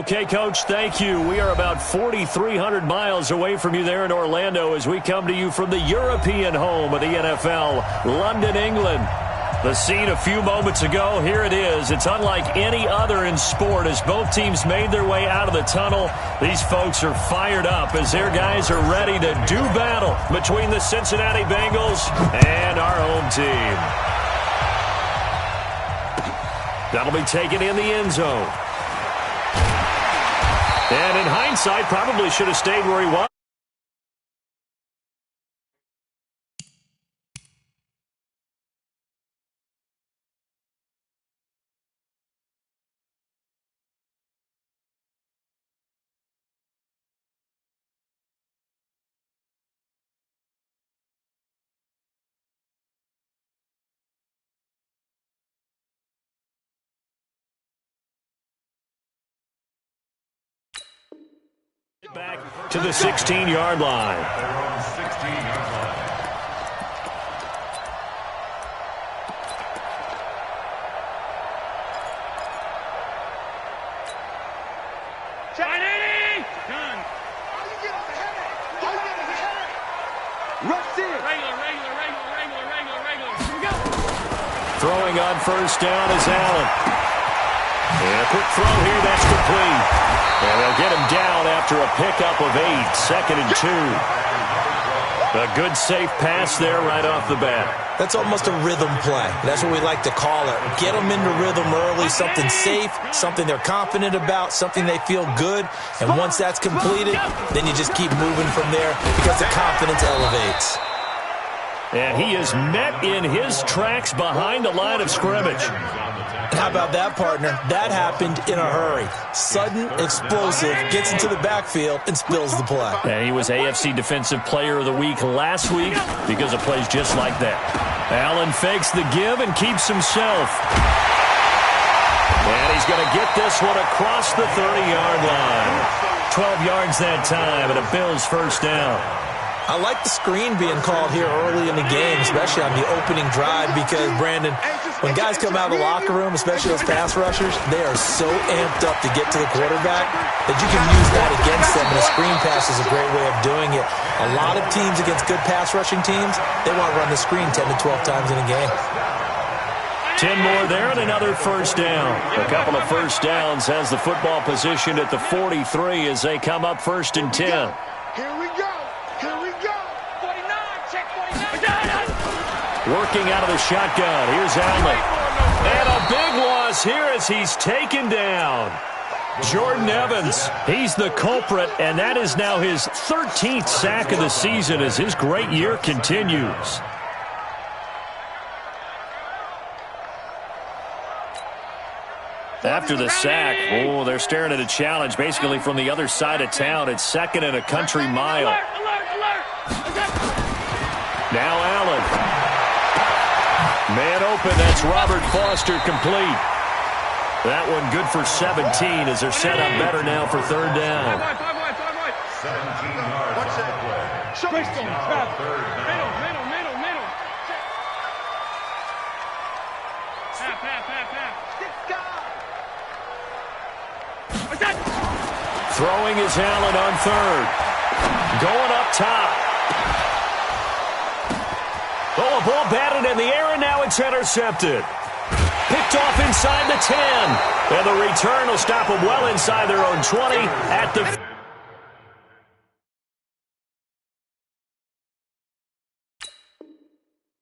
Okay, Coach, thank you. We are about 4,300 miles away from you there in Orlando as we come to you from the European home of the NFL, London, England. The scene a few moments ago, here it is. It's unlike any other in sport as both teams made their way out of the tunnel. These folks are fired up as their guys are ready to do battle between the Cincinnati Bengals and our home team. That'll be taken in the end zone. And in hindsight, probably should have stayed where he was. Back to the 16-yard line. Throwing on first down is Allen. And a quick throw here, that's complete. And they'll get him down after a pickup of 8, 2nd and 2. A good, safe pass there right off the bat. That's almost a rhythm play. That's what we like to call it. Get them into rhythm early, something safe, something they're confident about, something they feel good. And once that's completed, then you just keep moving from there because the confidence elevates. And he is met in his tracks behind the line of scrimmage. How about that, partner? That happened in a hurry. Sudden, explosive, gets into the backfield, and spills the play. And he was AFC Defensive Player of the Week last week because of plays just like that. Allen fakes the give and keeps himself. And he's going to get this one across the 30-yard line. 12 yards that time, and a Bills first down. I like the screen being called here early in the game, especially on the opening drive, because, Brandon, when guys come out of the locker room, especially those pass rushers, they are so amped up to get to the quarterback that you can use that against them, and a screen pass is a great way of doing it. A lot of teams against good pass rushing teams, they want to run the screen 10 to 12 times in a game. 10 more there and another first down. A couple of first downs has the football positioned at the 43 as they come up 1st and 10. Here we go. Here we go. 49. Check 49. Working out of the shotgun. Here's Allen. And a big loss here as he's taken down. Jordan Evans, he's the culprit, and that is now his 13th sack of the season as his great year continues. After the sack, they're staring at a challenge basically from the other side of town. It's 2nd and a country mile. Now Allen. Man open, that's Robert Foster complete. That one good for 17 as they're set up better now for 3rd down. 17 yards. Throwing is Allen on 3rd. Going up top. Oh, a ball batted in the air, and now it's intercepted. Picked off inside the 10. And the return will stop them well inside their own 20 at the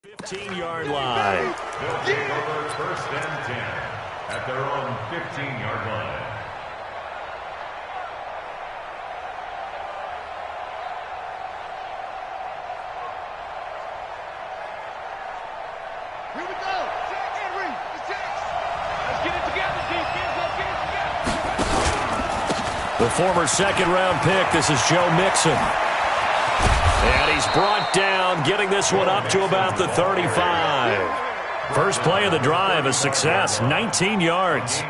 15-yard line. First and 10 at their own 15-yard line. Here we go. Henry, the checks. Let's get it together, defense. Let's get it together. The former 2nd-round pick, this is Joe Mixon. And he's brought down, getting this one up to about the 35. First play of the drive, a success, 19 yards.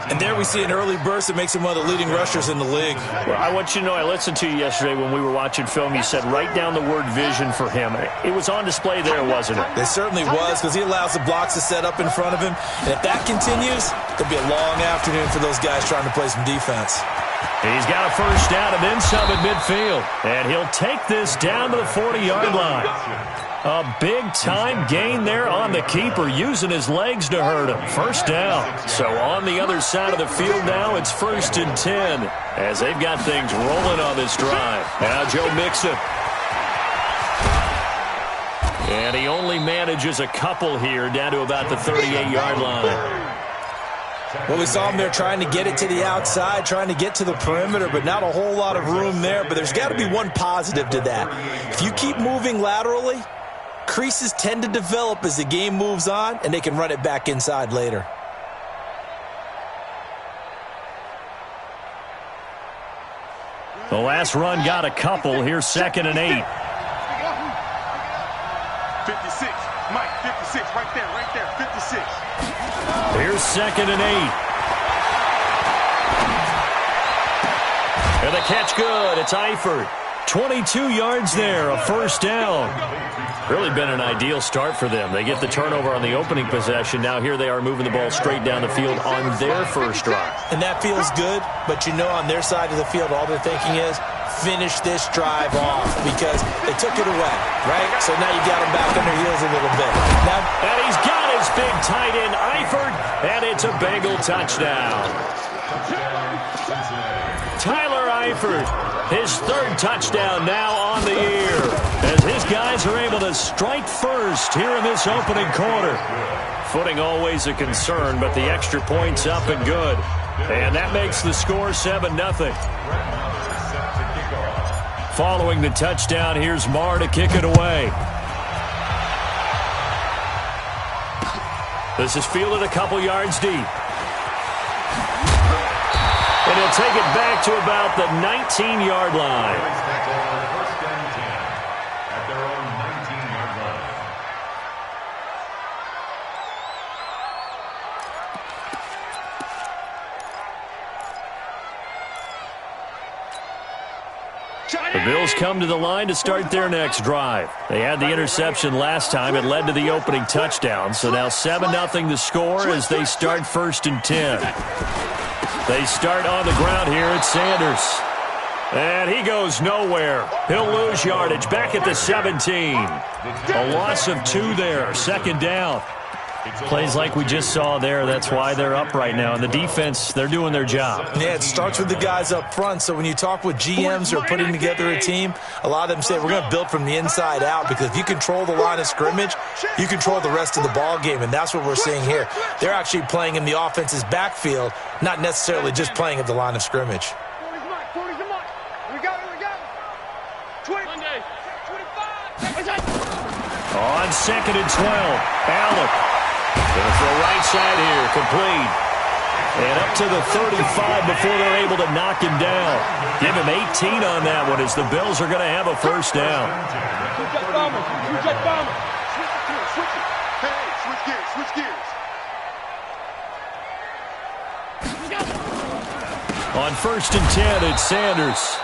And there we see an early burst that makes him one of the leading rushers in the league. Well, I want you to know, I listened to you yesterday when we were watching film. You said write down the word vision for him. It was on display there, wasn't it? It certainly was, because he allows the blocks to set up in front of him. And if that continues, it'll be a long afternoon for those guys trying to play some defense. He's got a first down and then some at midfield. And he'll take this down to the 40-yard line. A big-time gain there on the keeper, using his legs to hurt him. First down. So on the other side of the field now, it's 1st and 10, as they've got things rolling on this drive. Now Joe Mixon. And he only manages a couple here, down to about the 38-yard line. Well, we saw him there trying to get it to the outside, trying to get to the perimeter, but not a whole lot of room there. But there's got to be one positive to that. If you keep moving laterally, creases tend to develop as the game moves on, and they can run it back inside later. The last run got a couple. Here's 2nd and 8. 56. Mike, 56. Right there. 56. Here's 2nd and 8. And the catch good. It's Eifert. 22 yards there, a first down. Really been an ideal start for them. They get the turnover on the opening possession. Now here they are moving the ball straight down the field on their first drive. And that feels good, but you know on their side of the field, all they're thinking is, finish this drive off, because they took it away, right? So now you got them back on their heels a little bit. Now, and he's got his big tight end, Eifert, and it's a Bengal touchdown. Tyler Eifert, his 3rd touchdown now on the year, as his guys are able to strike first here in this opening quarter. Footing always a concern, but the extra point's up and good. And that makes the score 7-0. Following the touchdown, here's Marr to kick it away. This is fielded a couple yards deep. And he'll take it back to about the 19-yard line. First and 10 at their own 19-yard line. The Bills come to the line to start their next drive. They had the interception last time. It led to the opening touchdown. So now 7-0 the score as they start 1st and 10. They start on the ground here at Sanders. And he goes nowhere. He'll lose yardage back at the 17. A loss of 2 there. 2nd down. Plays like we just saw there. That's why they're up right now. And the defense, they're doing their job. Yeah, it starts with the guys up front. So when you talk with GMs who are putting together a team, a lot of them say we're going to build from the inside out, because if you control the line of scrimmage, you control the rest of the ball game. And that's what we're seeing here. They're actually playing in the offense's backfield, not necessarily just playing at the line of scrimmage. 40's Mike. 40's the Mike. We got it. 20. Monday. 25. On 2nd and 12, Allen. Going to throw right side here, complete. And up to the 35 before they're able to knock him down. Give him 18 on that one, as the Bills are going to have a first down. Two-jet bomber. Two-jet bomber. Switch it. Hey, switch gears. Switch gears. On 1st and 10, it's Sanders.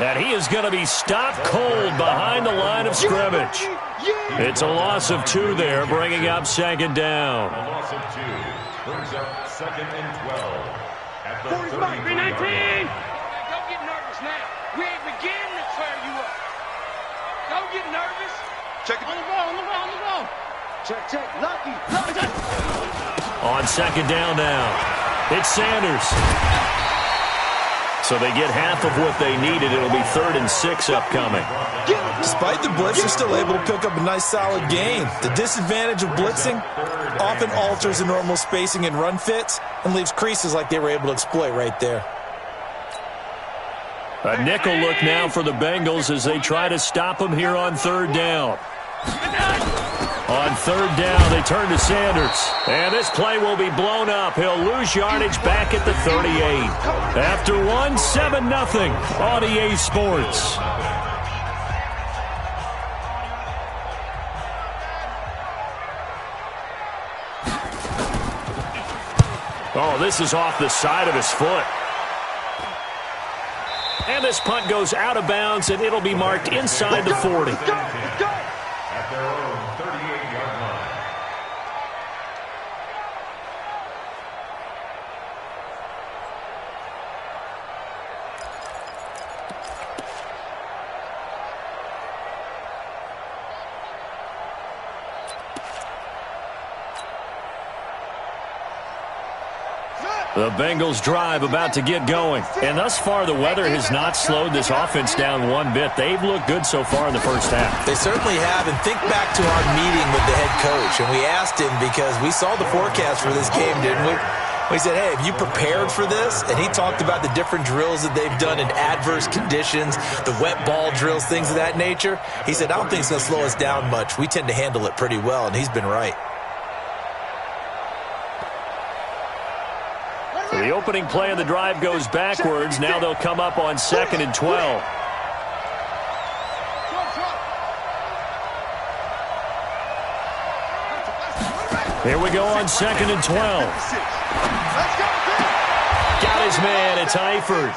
And he is going to be stopped cold behind the line of scrimmage. It's a loss of 2 there, bringing up 2nd down. A loss of 2 brings up 2nd and 12 at the 40's Mike. 30. 19. Don't get nervous now. We ain't beginning to tear you up. Don't get nervous. Check it. On the ball, on the ball, on the ball. Check, check. Lucky. On 2nd down now, it's Sanders. So they get half of what they needed. It'll be 3rd and 6 upcoming. Despite the blitz, they're still able to pick up a nice solid gain. The disadvantage of blitzing often alters the normal spacing and run fits and leaves creases like they were able to exploit right there. A nickel look now for the Bengals as they try to stop him here on 3rd down. On 3rd down, they turn to Sanders. And this play will be blown up. He'll lose yardage back at the 38. After one, 7-0 on EA Sports. Oh, this is off the side of his foot. And this punt goes out of bounds, and it'll be marked inside the 40. At their own 38-yard line. The Bengals drive about to get going. And thus far, the weather has not slowed this offense down one bit. They've looked good so far in the first half. They certainly have. And think back to our meeting with the head coach. And we asked him because we saw the forecast for this game, didn't we? We said, hey, have you prepared for this? And he talked about the different drills that they've done in adverse conditions, the wet ball drills, things of that nature. He said, I don't think it's going to slow us down much. We tend to handle it pretty well, and he's been right. So the opening play of the drive goes backwards. Now they'll come up on 2nd and 12. Here we go on 2nd and 12. Got his man. It's Eifert.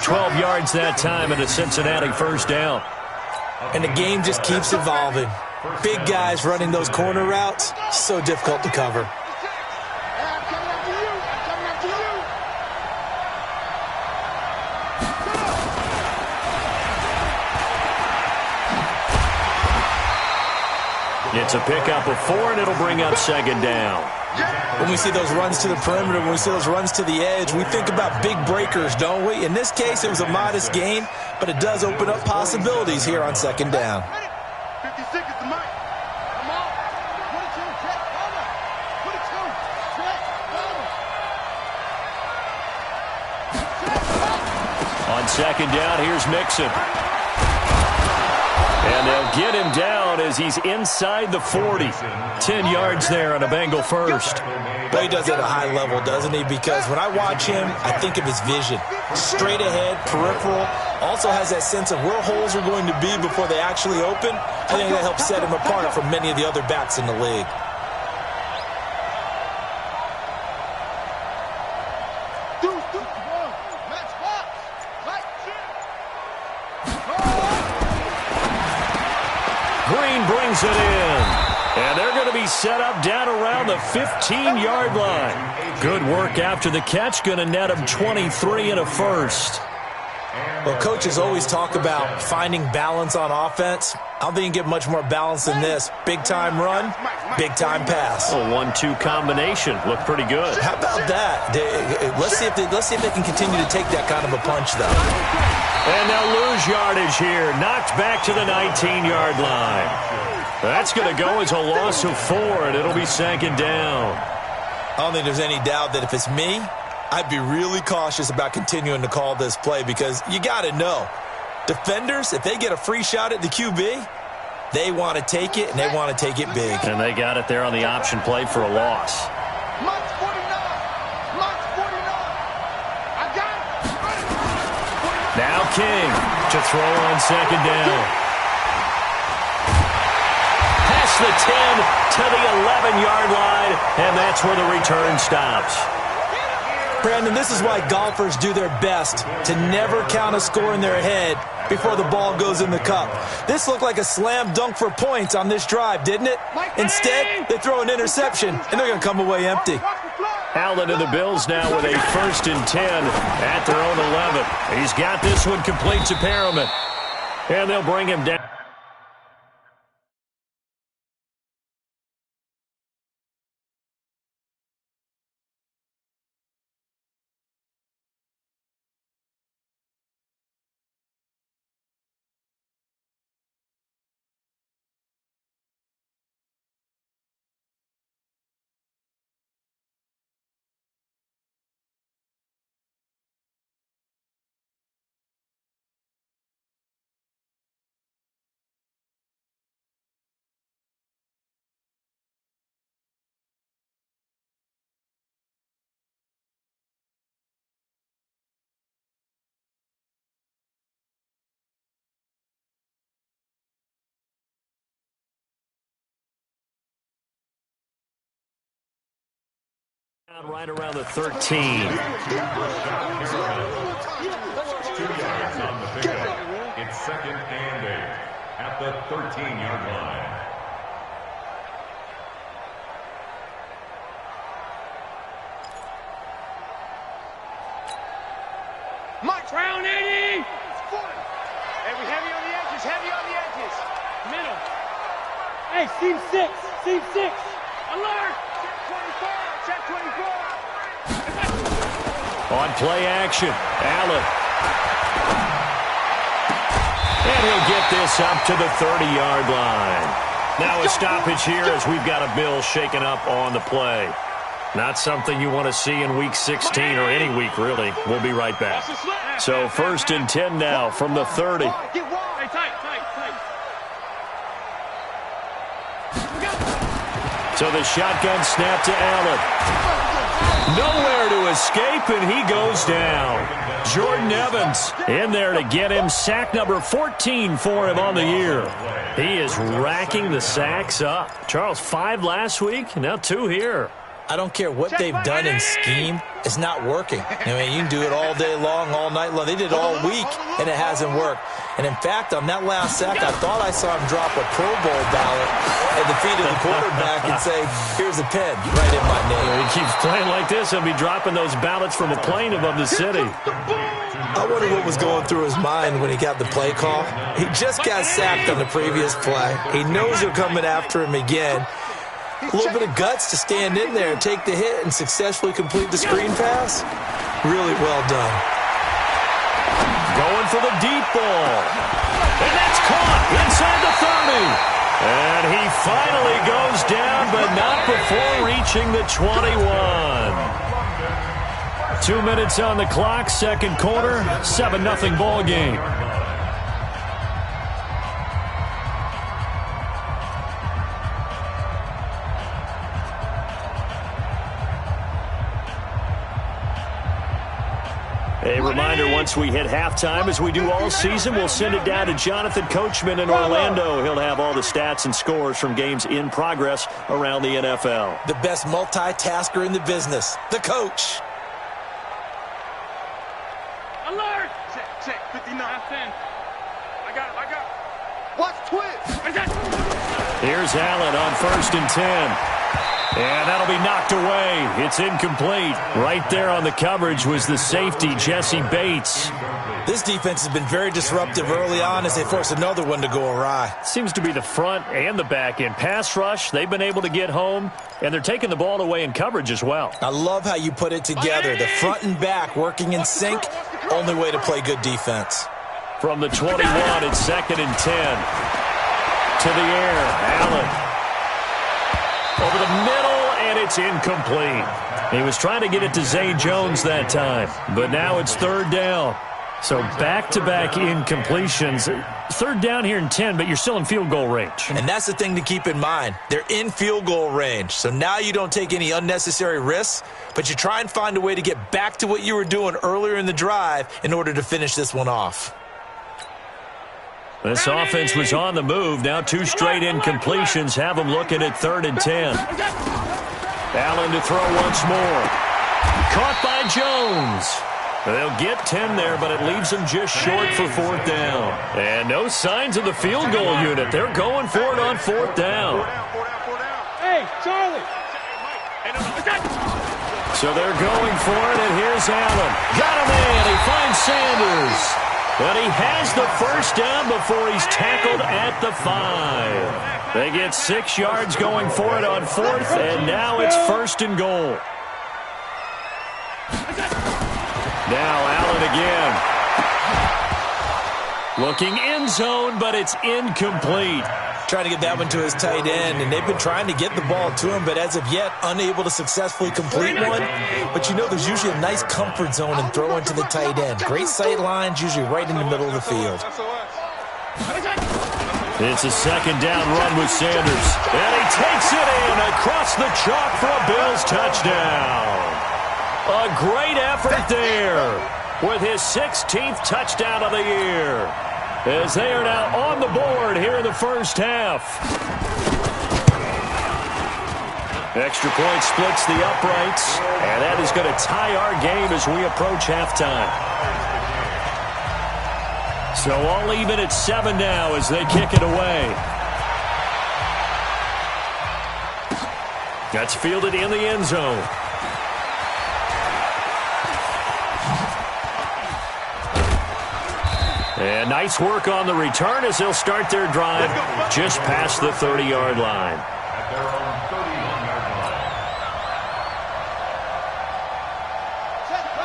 12 yards that time and a Cincinnati first down. And the game just keeps evolving. Big guys running those corner routes, so difficult to cover. It's a pickup of 4, and it'll bring up 2nd down. When we see those runs to the perimeter, when we see those runs to the edge, we think about big breakers, don't we? In this case, it was a modest gain, but it does open up possibilities here on 2nd down. 50 seconds to Mike. Come on. 22, check, over. 22, check, over. On 2nd down, here's Mixon. And they'll get him down as he's inside the 40. 10 yards there on a Bengal first. Well, he does it at a high level, doesn't he? Because when I watch him, I think of his vision. Straight ahead, peripheral. Also has that sense of where holes are going to be before they actually open. I think that helps set him apart from many of the other backs in the league. Brings it in. And they're going to be set up down around the 15-yard line. Good work after the catch. Going to net him 23 and a first. Well, coaches always talk about finding balance on offense. I don't think you can get much more balance than this. Big-time run, big-time pass. A 1-2 combination. Looked pretty good. How about that? Let's see if they can continue to take that kind of a punch, though. And they'll lose yardage here. Knocked back to the 19-yard line. That's going to go as a loss of 4, and it'll be 2nd down. I don't think there's any doubt that if it's me, I'd be really cautious about continuing to call this play because you got to know, defenders, if they get a free shot at the QB, they want to take it, and they want to take it big. And they got it there on the option play for a loss. March 49. March 49. I got it. Now King to throw on 2nd down. Past the 10 to the 11-yard line, and that's where the return stops. Brandon, this is why golfers do their best to never count a score in their head before the ball goes in the cup. This looked like a slam dunk for points on this drive, didn't it? Instead, they throw an interception, and they're going to come away empty. Allen and the Bills now with a 1st and 10 at their own 11. He's got this one complete to Perriman. And they'll bring him down. Right around the 13. 2 yards on the pickup. It's 2nd and 8 at the 13-yard line. Mike, round 80. Heavy on the edges, heavy on the edges. Middle. Hey, seam 6, seam 6. Alert. Check 24. On play action, Allen. And he'll get this up to the 30-yard line. Now a stoppage here as we've got a Bill shaken up on the play. Not something you want to see in Week 16 or any week, really. We'll be right back. So 1st and 10 now from the 30. So the shotgun snap to Allen. Nowhere to escape, and he goes down. Jordan Evans in there to get him. Sack number 14 for him on the year. He is racking the sacks up. Charles, 5 last week, now 2 here. I don't care what they've done in scheme. It's not working. I mean, you can do it all day long, all night long. They did it all week, and it hasn't worked. And, in fact, on that last sack, I thought I saw him drop a Pro Bowl ballot at the feet of the quarterback and say, here's a pen right in my name. He keeps playing like this. He'll be dropping those ballots from a plane above the city. I wonder what was going through his mind when he got the play call. He just got sacked on the previous play. He knows they're coming after him again. A little bit of guts to stand in there and take the hit and successfully complete the screen pass. Really well done. Going for the deep ball. And that's caught inside the 30. And he finally goes down, but not before reaching the 21. 2 minutes on the clock, second quarter, 7-0 ball game. A reminder, once we hit halftime, as we do all season, we'll send it down to Jonathan Coachman in Orlando. He'll have all the stats and scores from games in progress around the NFL. The best multitasker in the business, the coach. Alert! Check, 59, 10. I got it. Watch twist. Here's Allen on 1st and 10. And that'll be knocked away. It's incomplete. Right there on the coverage was the safety, Jesse Bates. This defense has been very disruptive early on as they force another one to go awry. Seems to be the front and the back end. Pass rush, they've been able to get home, and they're taking the ball away in coverage as well. I love how you put it together. The front and back working in sync. Only way to play good defense. From the 21, it's 2nd and 10. To the air, Allen. Over the middle, and it's incomplete. He was trying to get it to Zay Jones that time, but now it's 3rd down. So back-to-back incompletions. 3rd down here in 10, but you're still in field goal range. And that's the thing to keep in mind. They're in field goal range. So now you don't take any unnecessary risks, but you try and find a way to get back to what you were doing earlier in the drive in order to finish this one off. This offense was on the move. Now 2 straight incompletions have them looking at 3rd and 10. Allen to throw once more. Caught by Jones. They'll get 10 there, but it leaves them just short for 4th down. And no signs of the field goal unit. They're going for it on 4th down. Hey, Charlie. So they're going for it, and here's Allen. Got him in. He finds Sanders. But he has the 1st down before he's tackled at the 5. They get 6 yards going for it on 4th, and now it's 1st and goal. Now Allen again. Looking end zone, but it's incomplete. Trying to get that one to his tight end, and they've been trying to get the ball to him, but as of yet, unable to successfully complete one. But you know there's usually a nice comfort zone in throwing to the tight end. Great sight lines, usually right in the middle of the field. It's a 2nd down run with Sanders. And he takes it in across the chalk for a Bills touchdown. A great effort there with his 16th touchdown of the year, as they are now on the board here in the 1st half. Extra point splits the uprights, and that is going to tie our game as we approach halftime. So all even at 7 now as they kick it away. That's fielded in the end zone. And nice work on the return as they'll start their drive just past the 30-yard line. At their own 31-yard line.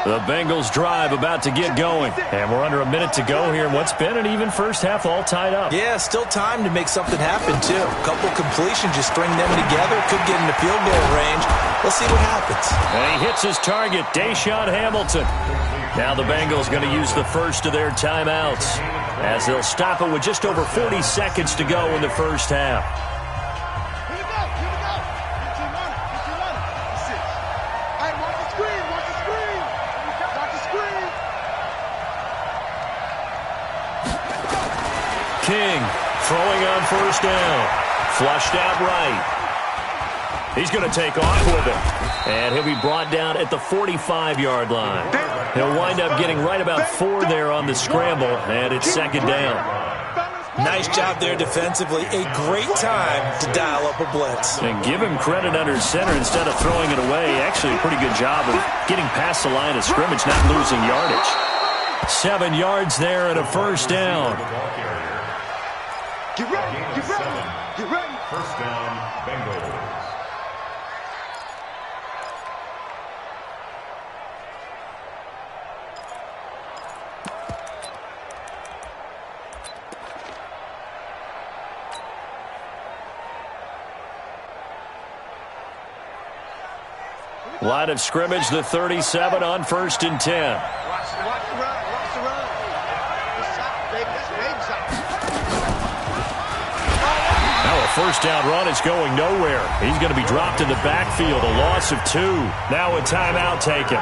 The Bengals drive about to get going. And we're under a minute to go here in what's been an even first half, all tied up. Yeah, still time to make something happen, too. A couple completions, just string them together. Could get into field goal range. Let's see what happens. And he hits his target, Deshaun Hamilton. Now the Bengals going to use the first of their timeouts as they'll stop it with just over 40 seconds to go in the first half. Here we go. Get your money. That's it. All right, watch the screen. Watch the screen. King throwing on first down. Flushed out right. He's going to take off with it. And he'll be brought down at the 45-yard line. He'll wind up getting right about 4 there on the scramble, and it's second down. Nice job there defensively. A great time to dial up a blitz. And give him credit under center instead of throwing it away. Actually, a pretty good job of getting past the line of scrimmage, not losing yardage. 7 yards there and a first down. Get ready. First down, Bengals. Line of scrimmage, the 37 on 1st and 10. Watch the run. Now a first down run is going nowhere. He's going to be dropped in the backfield, a loss of 2. Now a timeout taken.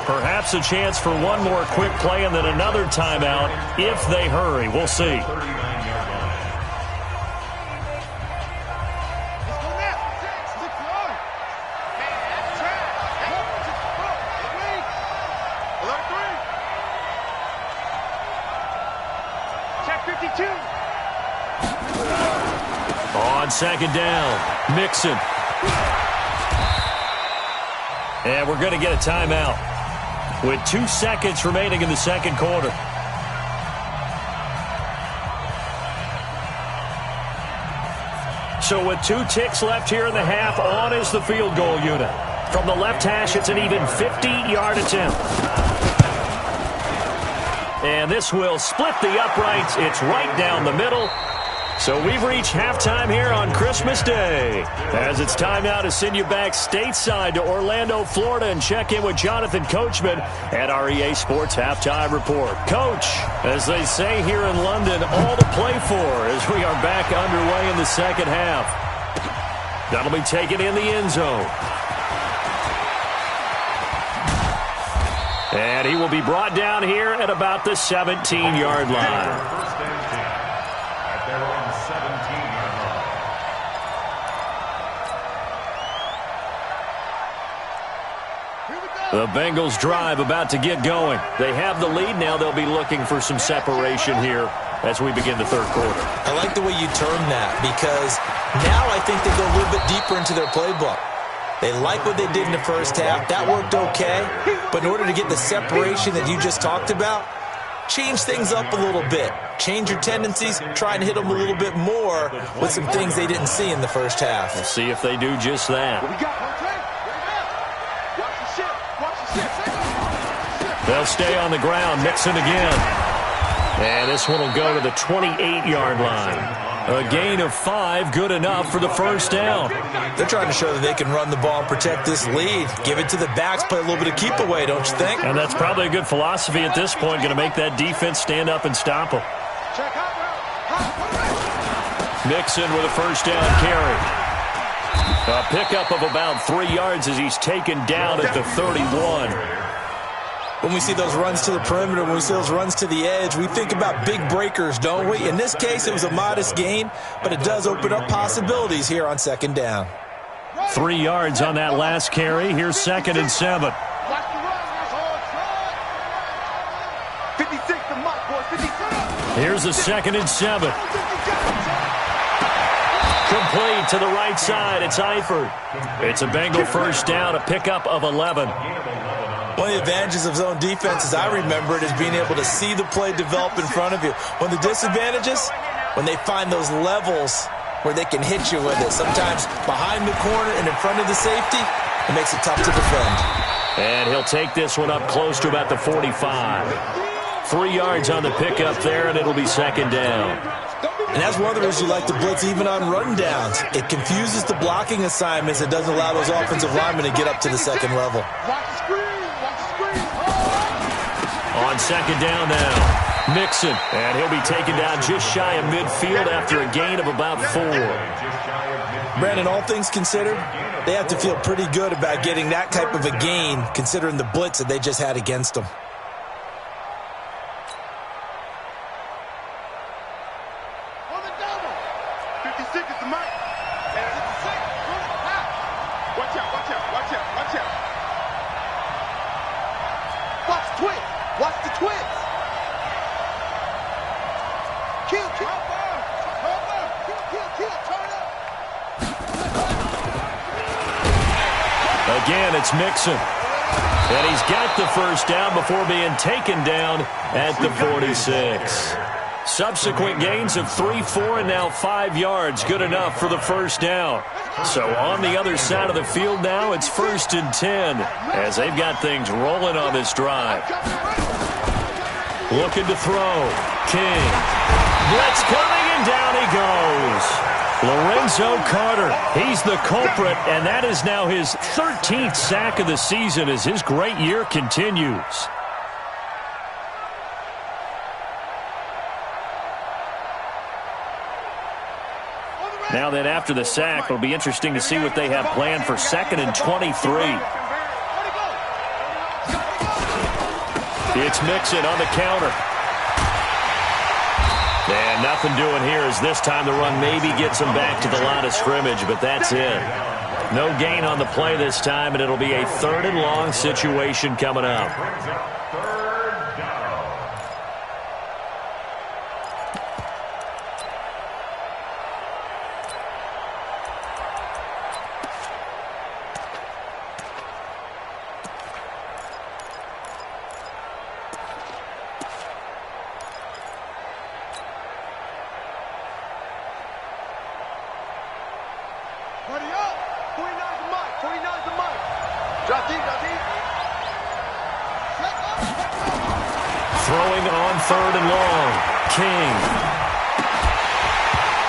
Perhaps a chance for one more quick play and then another timeout if they hurry. We'll see. On second down, Mixon. And we're going to get a timeout with 2 seconds remaining in the second quarter. So with 2 ticks left here in the half, on is the field goal unit. From the left hash, it's an even 50-yard attempt. And this will split the uprights. It's right down the middle. So we've reached halftime here on Christmas Day. As it's time now to send you back stateside to Orlando, Florida, and check in with Jonathan Coachman at our EA Sports Halftime Report. Coach, as they say here in London, all to play for as we are back underway in the second half. That'll be taken in the end zone. And he will be brought down here at about the 17-yard line. The Bengals drive about to get going. They have the lead. Now they'll be looking for some separation here as we begin the third quarter. I like the way you term that because now I think they go a little bit deeper into their playbook. They like what they did in the first half. That worked okay. But in order to get the separation that you just talked about, change things up a little bit. Change your tendencies. Try and hit them a little bit more with some things they didn't see in the first half. We'll see if they do just that. They'll stay on the ground. Mixon again. And this one will go to the 28-yard line. A gain of 5, good enough for the first down. They're trying to show that they can run the ball and protect this lead. Give it to the backs, play a little bit of keep away, don't you think? And that's probably a good philosophy at this point, going to make that defense stand up and stop them. Mixon with a first down carry. A pickup of about 3 yards as he's taken down at the 31. When we see those runs to the perimeter, when we see those runs to the edge, we think about big breakers, don't we? In this case, it was a modest gain, but it does open up possibilities here on second down. 3 yards on that last carry. Here's 2nd and 7. 56 to Mike, boys. 56. Here's a 2nd and 7. Complete to the right side. It's Eifert. It's a Bengal first down, a pickup of 11. One of the advantages of zone defense, as I remember it, is being able to see the play develop in front of you. One of the disadvantages, when they find those levels where they can hit you with it, sometimes behind the corner and in front of the safety, it makes it tough to defend. And he'll take this one up close to about the 45. 3 yards on the pickup there, and it'll be 2nd down. And that's one of the reasons you like to blitz even on run downs. It confuses the blocking assignments. It doesn't allow those offensive linemen to get up to the second level. On 2nd down now, Mixon. And he'll be taken down just shy of midfield after a gain of about 4. Brandon, all things considered, they have to feel pretty good about getting that type of a gain, considering the blitz that they just had against them. Again, it's Mixon. And he's got the first down before being taken down at the 46. Subsequent gains of 3, 4, and now 5 yards. Good enough for the first down. So on the other side of the field now, it's 1st and 10 as they've got things rolling on this drive. Looking to throw. King. Blitz coming, and down he goes. Lorenzo Carter, he's the culprit, and that is now his 13th sack of the season as his great year continues. Now then, after the sack, it'll be interesting to see what they have planned for 2nd and 23. It's Mixon on the counter. And nothing doing here as this time the run maybe gets him back to the line of scrimmage, but that's it. No gain on the play this time, and it'll be a 3rd and long situation coming up. Throwing on 3rd and long. King.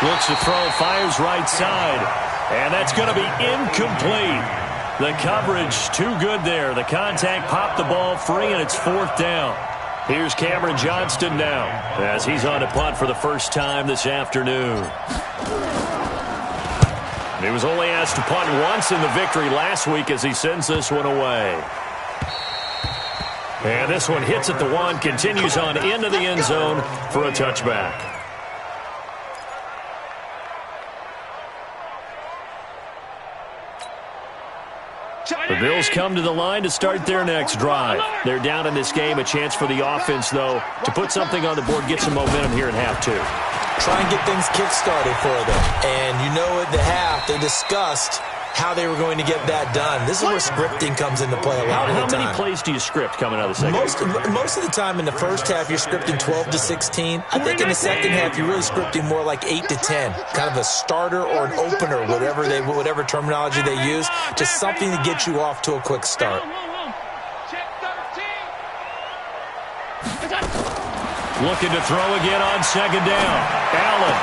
Looks to throw, fires right side. And that's going to be incomplete. The coverage too good there. The contact popped the ball free, and it's 4th down. Here's Cameron Johnston now as he's on to punt for the first time this afternoon. He was only asked to punt once in the victory last week as he sends this one away. And this one hits at the 1, continues on into the end zone for a touchback. The Bills come to the line to start their next drive. They're down in this game. A chance for the offense, though, to put something on the board, get some momentum here in half 2. Try and get things kick-started for them. And you know at the half, they discussed how they were going to get that done. This is where scripting comes into play a lot of the time. How many plays do you script coming out of the second? Most of the time in the first half, you're scripting 12 to 16. I think in the second half, you're really scripting more like 8 to 10. Kind of a starter or an opener, whatever terminology they use. Just something to get you off to a quick start. Looking to throw again on 2nd down. Allen.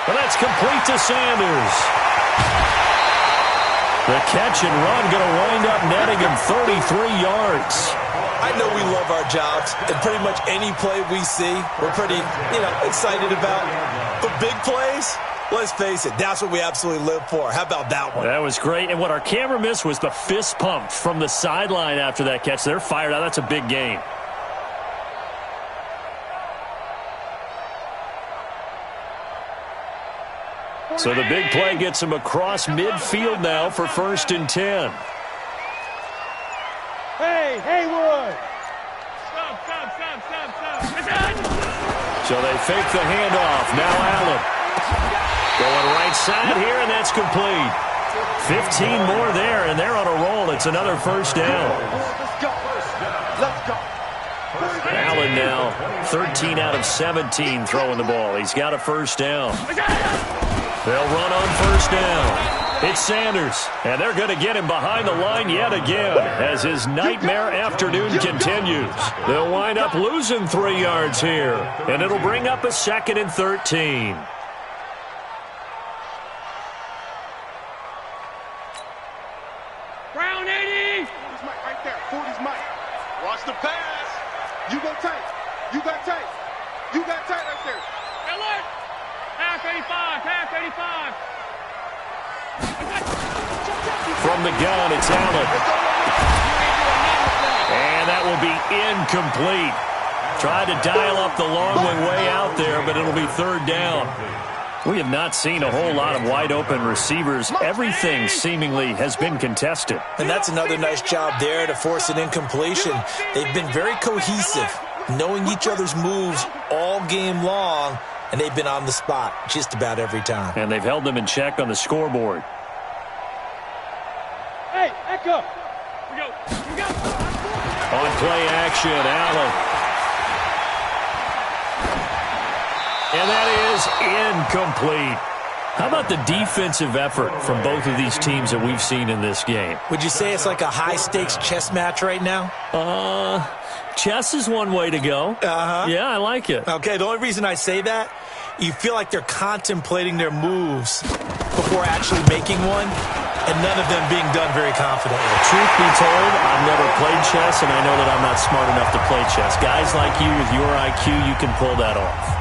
But that's complete to Sanders. The catch and run going to wind up netting him 33 yards. I know we love our jobs, and pretty much any play we see, we're pretty, excited about. But big plays, let's face it, that's what we absolutely live for. How about that one? That was great. And what our camera missed was the fist pump from the sideline after that catch. They're fired out. That's a big gain. So the big play gets him across midfield now for 1st and 10. Hey, Haywood! Stop. So they fake the handoff. Now Allen. Going right side here, and that's complete. 15 more there, and they're on a roll. It's another 1st down. Let's go. Allen now 13 out of 17 throwing the ball. He's got a 1st down. They'll run on 1st down. It's Sanders, and they're going to get him behind the line yet again as his nightmare afternoon continues. They'll wind up losing 3 yards here, and it'll bring up a 2nd and 13. Brown 80! 40's Mike right there. 40's Mike. Watch the pass. You go tight. You got tight. You got tight right there. Alert! Half 85. From the gun, it's Allen. And that will be incomplete. Tried to dial up the long way out there, but it'll be 3rd down. We have not seen a whole lot of wide-open receivers. Everything seemingly has been contested. And that's another nice job there to force an incompletion. They've been very cohesive, knowing each other's moves all game long, and they've been on the spot just about every time. And they've held them in check on the scoreboard. Hey, Echo! We go. On play action, Allen. And that is incomplete. How about the defensive effort from both of these teams that we've seen in this game? Would you say it's like a high-stakes chess match right now? Chess is one way to go. Yeah, I like it. Okay, the only reason I say that, you feel like they're contemplating their moves before actually making one, and none of them being done very confidently. Truth be told, I've never played chess, and I know that I'm not smart enough to play chess. Guys like you with your IQ, you can pull that off.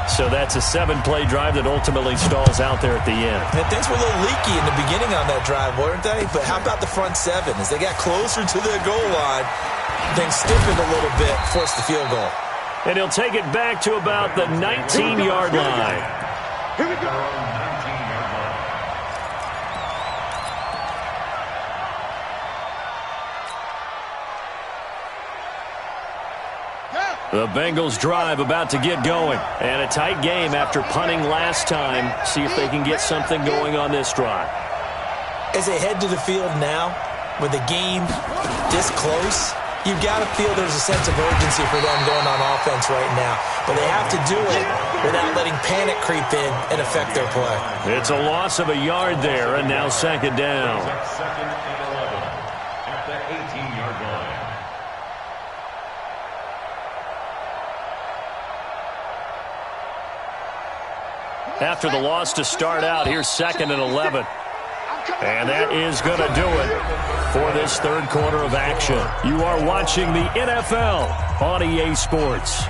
So that's a 7-play drive that ultimately stalls out there at the end. And things were a little leaky in the beginning on that drive, weren't they? But how about the front 7? As they got closer to the goal line, things stiffened a little bit, forced the field goal. And he'll take it back to about the 19-yard line. Here we go. The Bengals drive about to get going. And a tight game after punting last time. See if they can get something going on this drive. As they head to the field now, with the game this close, you've got to feel there's a sense of urgency for them going on offense right now. But they have to do it without letting panic creep in and affect their play. It's a loss of a yard there, and now 2nd down. 2nd and 11 at the 18-yard line. After the loss to start out, here's 2nd and 11. And that is going to do it for this 3rd quarter of action. You are watching the NFL on EA Sports.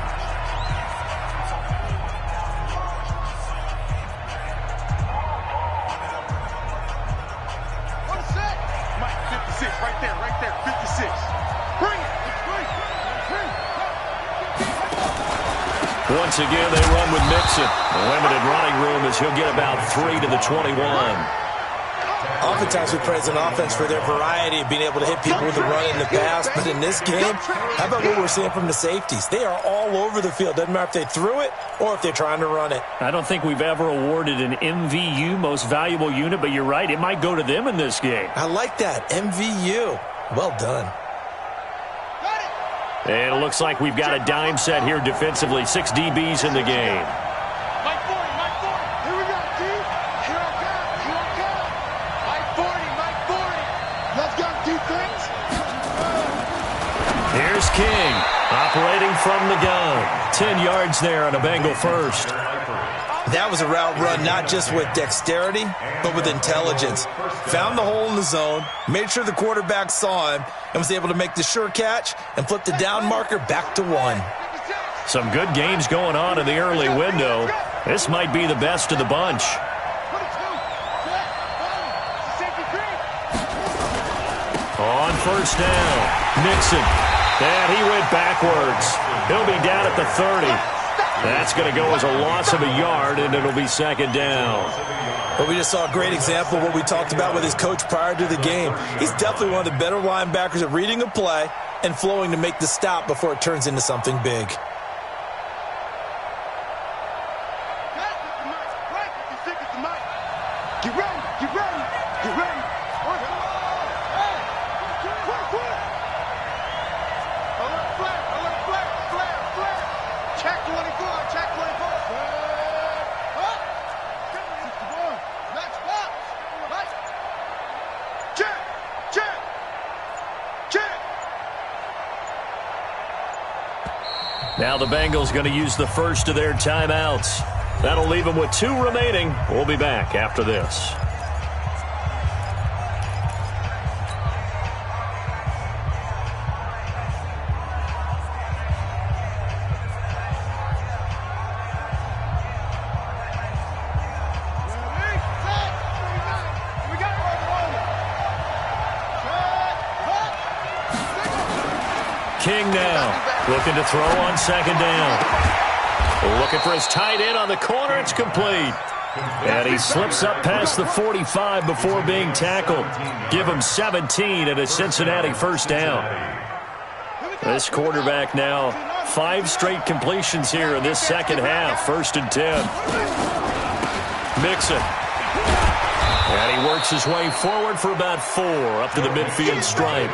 Mike, 56, right there, 56. Bring it. Once again, they run with Mixon. Limited running room as he'll get about 3 to the 21. Oftentimes we praise an offense for their variety of being able to hit people with the run in the pass. But in this game, how about what we're seeing from the safeties? They are all over the field. Doesn't matter if they threw it or if they're trying to run it. I don't think we've ever awarded an MVU, most valuable unit, but you're right. It might go to them in this game. I like that. MVU. Well done. And it looks like we've got a dime set here defensively. 6 DBs in the game. Mike 40. Here we go, T. Here I come. Mike 40. Let's go, defense. Here's King, operating from the gun. 10 yards there on a Bengal first. That was a route run not just with dexterity, but with intelligence. Found the hole in the zone, made sure the quarterback saw him, and was able to make the sure catch and flip the down marker back to 1. Some good games going on in the early window. This might be the best of the bunch. On 1st down, Mixon. And he went backwards. He'll be down at the 30. That's going to go as a loss of a yard, and it'll be second down. Well, we just saw a great example of what we talked about with his coach prior to the game. He's definitely one of the better linebackers at reading a play and flowing to make the stop before it turns into something big. Get ready, get ready, get ready. Alert flare. Check 24, check 24. Next box. Check. Now the Bengals going to use the first of their timeouts. That'll leave them with 2 remaining. We'll be back after this. King now looking to throw on second down. Looking for his tight end on the corner. It's complete. And he slips up past the 45 before being tackled. Give him 17 and a Cincinnati first down. This quarterback now 5 straight completions here in this second half. 1st and 10. Mixon. And he works his way forward for about 4 up to the midfield stripe.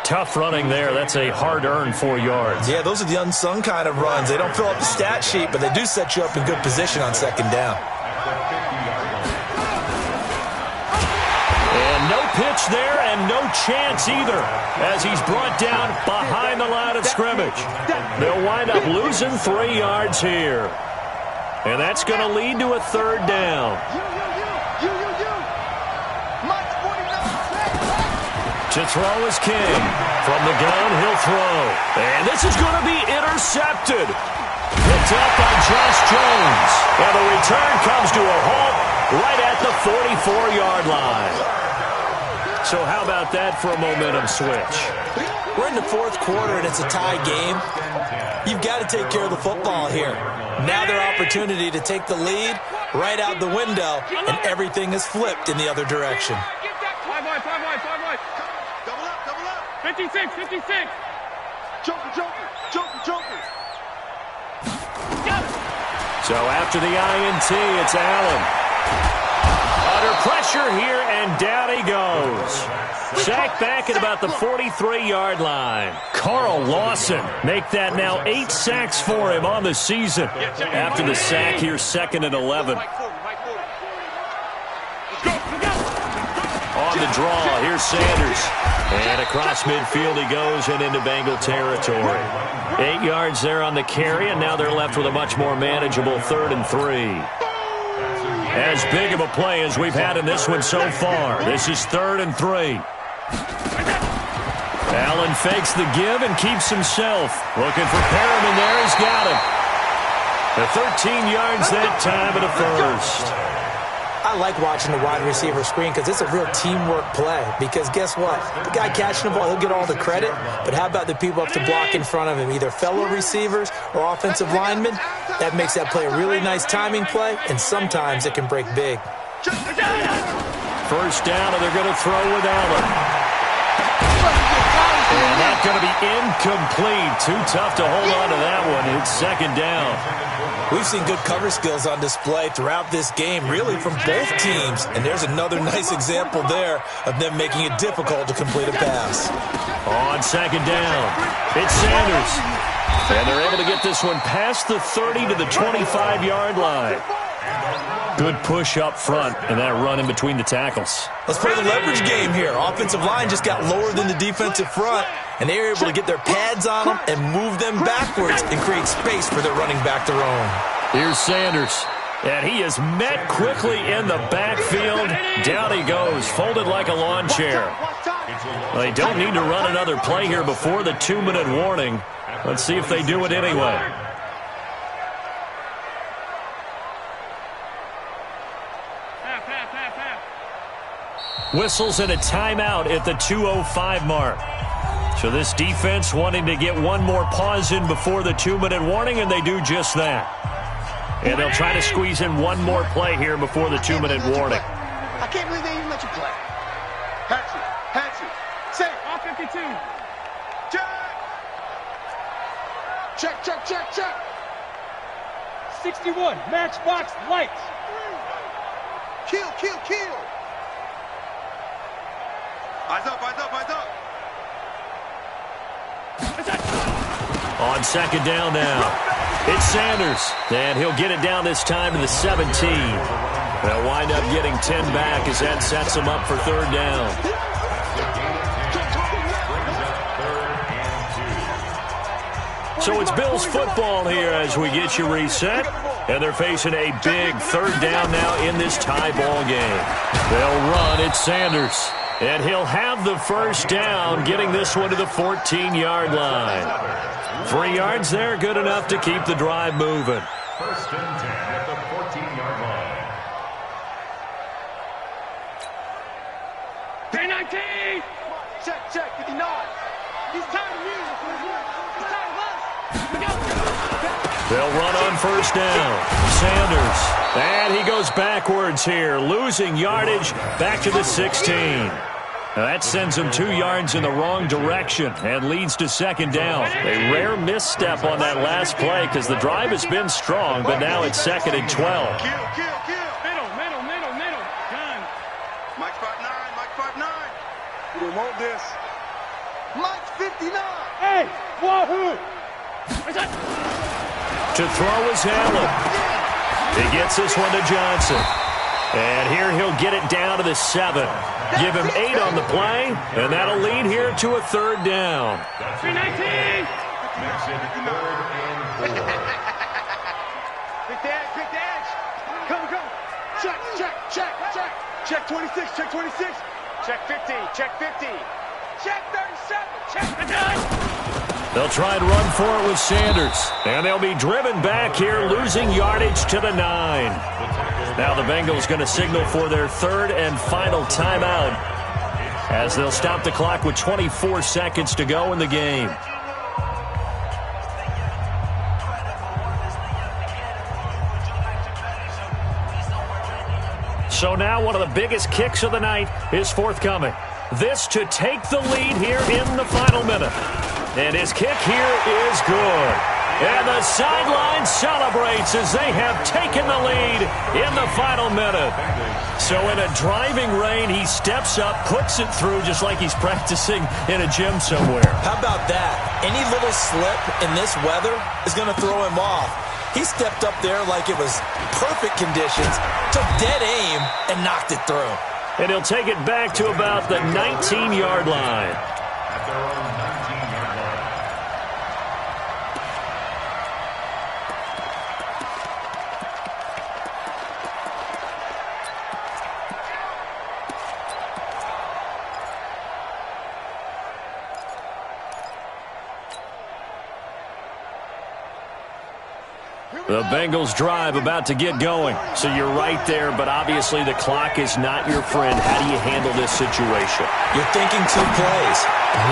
Tough running there. That's a hard-earned 4 yards. Yeah, those are the unsung kind of runs. They don't fill up the stat sheet, but they do set you up in good position on second down. And no pitch there and no chance either as he's brought down behind the line of scrimmage. They'll wind up losing 3 yards here. And that's going to lead to a 3rd down. To throw is King. From the gun, he'll throw. And this is going to be intercepted. Picked up by Josh Jones. And the return comes to a halt right at the 44-yard line. So how about that for a momentum switch? We're in the 4th quarter, and it's a tie game. You've got to take care of the football here. Now their opportunity to take the lead right out the window, and everything is flipped in the other direction. 56. Joker. So after the INT, it's Allen. Under pressure here, and down he goes. Sacked back at about the 43-yard line. Carl Lawson make that now 8 sacks for him on the season. After the sack here, 2nd and 11. On the draw, here's Sanders. And across midfield he goes and into Bengal territory. 8 yards there on the carry, and now they're left with a much more manageable 3rd and 3. As big of a play as we've had in this one so far. This is 3rd and 3. Allen fakes the give and keeps himself. Looking for Perriman there. He's got him. The 13 yards that time and a first. I like watching the wide receiver screen because it's a real teamwork play. Because guess what? The guy catching the ball, he'll get all the credit. But how about the people up to block in front of him, either fellow receivers or offensive linemen? That makes that play a really nice timing play, and sometimes it can break big. First down, and they're going to throw with Allen. And that's going to be incomplete. Too tough to hold on to that one. It's 2nd down. We've seen good cover skills on display throughout this game, really from both teams. And there's another nice example there of them making it difficult to complete a pass. On 2nd down, it's Sanders. And they're able to get this one past the 30 to the 25-yard line. Good push up front, and that run in between the tackles. Let's play the leverage game here. Offensive line just got lower than the defensive front, and they were able to get their pads on them and move them backwards and create space for their running back to roam. Here's Sanders, and he is met quickly in the backfield. Down he goes, folded like a lawn chair. Well, they don't need to run another play here before the 2-minute warning. Let's see if they do it anyway. Whistles and a timeout at the 2:05 mark. So this defense wanting to get one more pause in before the 2-minute warning, and they do just that. And they'll try to squeeze in one more play here before the 2-minute warning. I can't believe they even let you play. Hatchie, say, all 52. Check. 61, matchbox, lights. Kill. Eyes up. On second down now, it's Sanders, and he'll get it down this time to the 17. They'll wind up getting 10 back as that sets them up for third down. So it's Bills football here as we get you reset, and they're facing a big third down now in this tie ball game. They'll run, it's Sanders, and he'll have the first down, getting this one to the 14-yard line. 3 yards there, good enough to keep the drive moving. First and 10 at the 14-yard line. 319! Check, 59. He's tired of music. He's tired of us. We go. They'll run on first down. Sanders, and he goes backwards here, losing yardage back to the 16. That sends him 2 yards in the wrong direction and leads to second down. A rare misstep on that last play because the drive has been strong, but now it's second and 12. Kill. Middle. Gun. Mike's 5'9". We don't want this. Mike's 59. Hey, wahoo! To throw is Allen. He gets this one to Johnson. And here he'll get it down to the 7. Give him 8 on the play, and that'll lead here to a third down. 319! Makes it third and 4. Pick the edge. Come. Check 26. Check 50. Check 37. Check the gun. They'll try and run for it with Sanders. And they'll be driven back here, losing yardage to the 9. Now the Bengals going to signal for their third and final timeout as they'll stop the clock with 24 seconds to go in the game. So now one of the biggest kicks of the night is forthcoming. This to take the lead here in the final minute. And his kick here is good. And the sideline celebrates as they have taken the lead in the final minute. So in a driving rain, he steps up, puts it through just like he's practicing in a gym somewhere. How about that? Any little slip in this weather is going to throw him off. He stepped up there like it was perfect conditions, took dead aim, and knocked it through. And he'll take it back to about the 19-yard line. At their own 19-yard line. The Bengals drive about to get going. So you're right there, but obviously the clock is not your friend. How do you handle this situation? You're thinking 2 plays.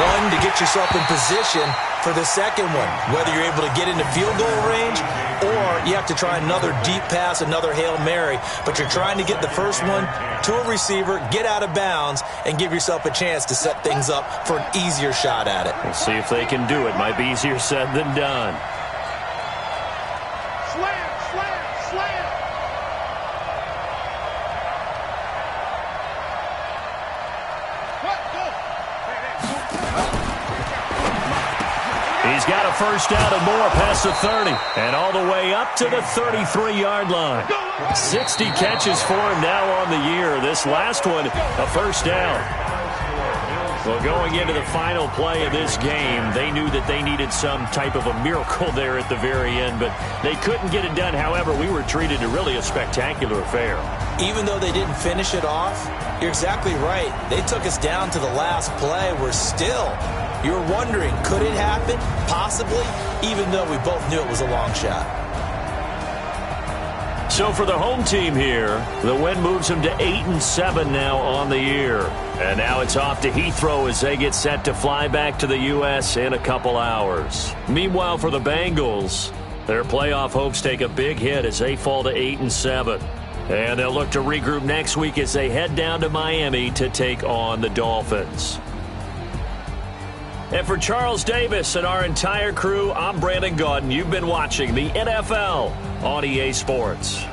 One, to get yourself in position for the second one, whether you're able to get into field goal range or you have to try another deep pass, another Hail Mary. But you're trying to get the first one to a receiver, get out of bounds, and give yourself a chance to set things up for an easier shot at it. We'll see if they can do it. Might be easier said than done. Slam. He's got a first down and more past the 30 and all the way up to the 33-yard line. 60 catches for him now on the year. This last one, a first down. Well, going into the final play of this game, they knew that they needed some type of a miracle there at the very end, but they couldn't get it done. However, we were treated to really a spectacular affair. Even though they didn't finish it off, you're exactly right. They took us down to the last play. You're wondering, could it happen? Possibly, even though we both knew it was a long shot. So for the home team here, the win moves them to 8-7 now on the year. And now it's off to Heathrow as they get set to fly back to the U.S. in a couple hours. Meanwhile, for the Bengals, their playoff hopes take a big hit as they fall to 8-7. And they'll look to regroup next week as they head down to Miami to take on the Dolphins. And for Charles Davis and our entire crew, I'm Brandon Gaudin. You've been watching the NFL on EA Sports.